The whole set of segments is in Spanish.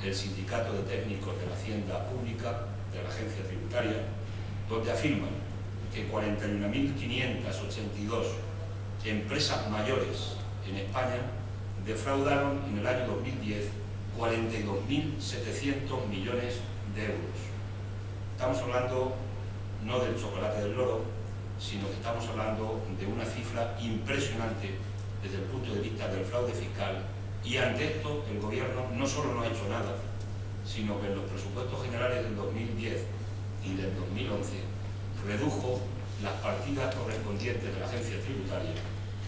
el Sindicato de Técnicos de la Hacienda Pública de la Agencia Tributaria, donde afirman que 41.582 empresas mayores en España defraudaron en el año 2010 42.700 millones de euros. Estamos hablando no del chocolate del loro, sino que estamos hablando de una cifra impresionante desde el punto de vista del fraude fiscal, y ante esto el Gobierno no solo no ha hecho nada, sino que en los presupuestos generales del 2010 y del 2011 redujo las partidas correspondientes de la agencia tributaria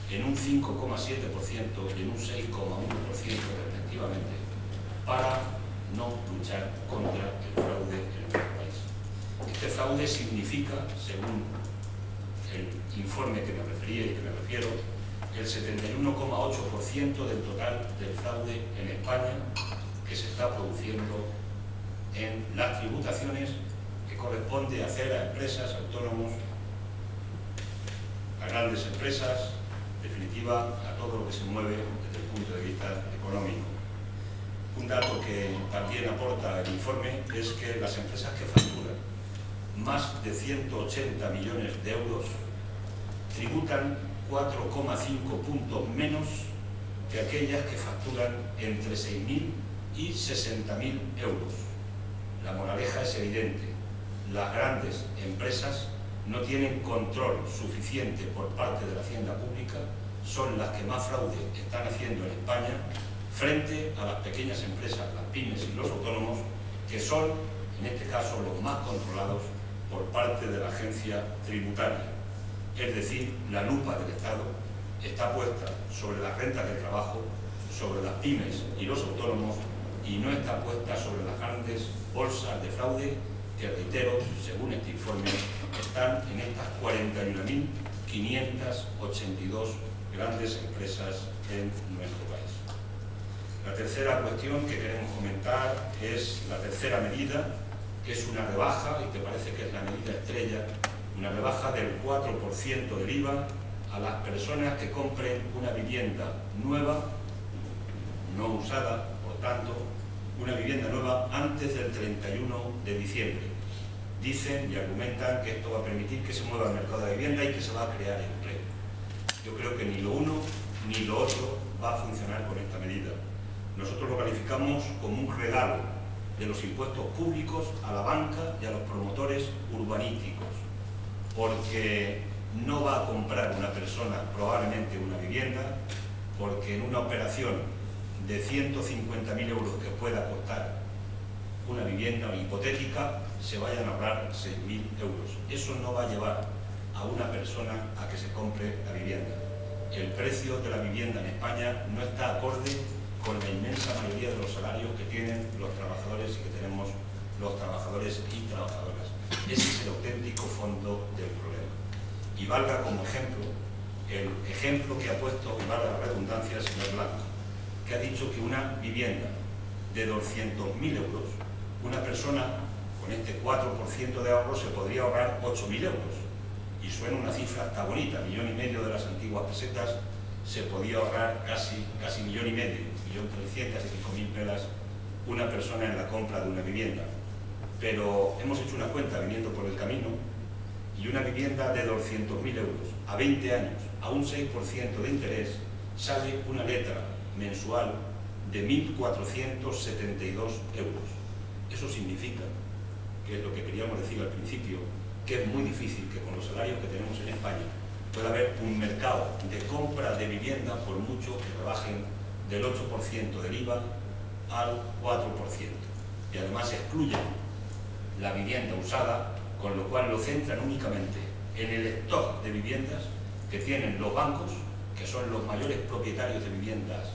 en un 5,7% y en un 6,1% respectivamente, para no luchar contra el fraude en nuestro país. Este fraude significa, según el informe que me refería y que me refiero, el 71,8% del total del fraude en España que se está produciendo en las tributaciones que corresponde hacer a empresas, autónomos, a grandes empresas, en definitiva a todo lo que se mueve desde el punto de vista económico. Un dato que también aporta el informe es que las empresas que facturan más de 180 millones de euros tributan 4,5 puntos menos que aquellas que facturan entre 6.000 y 60.000 euros. La moraleja es evidente: las grandes empresas no tienen control suficiente por parte de la Hacienda Pública, son las que más fraude están haciendo en España frente a las pequeñas empresas, las pymes y los autónomos, que son, en este caso, los más controlados por parte de la agencia tributaria. Es decir, la lupa del Estado está puesta sobre las rentas del trabajo, sobre las pymes y los autónomos, y no está puesta sobre las grandes bolsas de fraude que, reitero, según este informe, están en estas 41.582 grandes empresas en nuestro país. La tercera cuestión que queremos comentar es la tercera medida, que es una rebaja, y que parece que es la medida estrella, una rebaja del 4% del IVA a las personas que compren una vivienda nueva, no usada, por tanto, una vivienda nueva antes del 31 de diciembre. Dicen y argumentan que esto va a permitir que se mueva el mercado de vivienda y que se va a crear empleo. Yo creo que ni lo uno ni lo otro va a funcionar con esta medida. Nosotros lo calificamos como un regalo de los impuestos públicos a la banca y a los promotores urbanísticos, porque no va a comprar una persona probablemente una vivienda, porque en una operación de 150.000 euros que pueda costar una vivienda hipotética se vayan a ahorrar 6.000 euros. Eso no va a llevar a una persona a que se compre la vivienda. El precio de la vivienda en España no está acorde con la inmensa mayoría de los salarios que tienen los trabajadores y que tenemos los trabajadores y trabajadoras. Ese es el auténtico fondo del problema. Y valga como ejemplo, el ejemplo que ha puesto, y valga la redundancia, el señor Blanco, que ha dicho que una vivienda de 200.000 euros, una persona con este 4% de ahorro se podría ahorrar 8.000 euros. Y suena una cifra hasta bonita, 1,5 millones de las antiguas pesetas, se podía ahorrar casi 1,5 millones, 1.300.000 y 5.000 pelas, una persona en la compra de una vivienda. Pero hemos hecho una cuenta viniendo por el camino, y una vivienda de 200.000 euros a 20 años, a un 6% de interés, sale una letra mensual de 1.472 euros. Eso significa, que es lo que queríamos decir al principio, que es muy difícil que con los salarios que tenemos en España pueda haber un mercado de compra de vivienda, por mucho que rebajen del 8% del IVA al 4%. Y además excluyen la vivienda usada, con lo cual lo centran únicamente en el stock de viviendas que tienen los bancos, que son los mayores propietarios de viviendas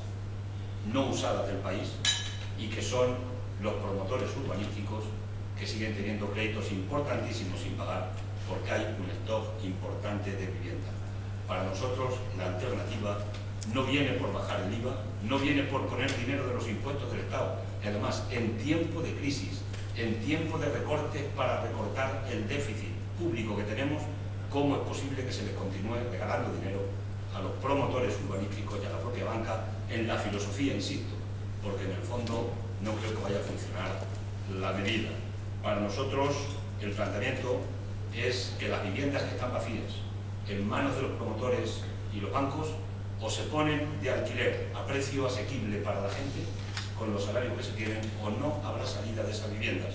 no usadas del país, y que son los promotores urbanísticos, que siguen teniendo créditos importantísimos sin pagar, porque hay un stock importante de vivienda. Para nosotros la alternativa no viene por bajar el IVA, no viene por poner dinero de los impuestos del Estado, y además en tiempo de crisis, en tiempo de recortes para recortar el déficit público que tenemos, ¿cómo es posible que se les continúe regalando dinero a los promotores urbanísticos y a la propia banca en la filosofía, insisto? Porque en el fondo no creo que vaya a funcionar. la medida. Para nosotros el planteamiento es que las viviendas que están vacías en manos de los promotores y los bancos o se ponen de alquiler a precio asequible para la gente con los salarios que se tienen, o no habrá salida de esas viviendas.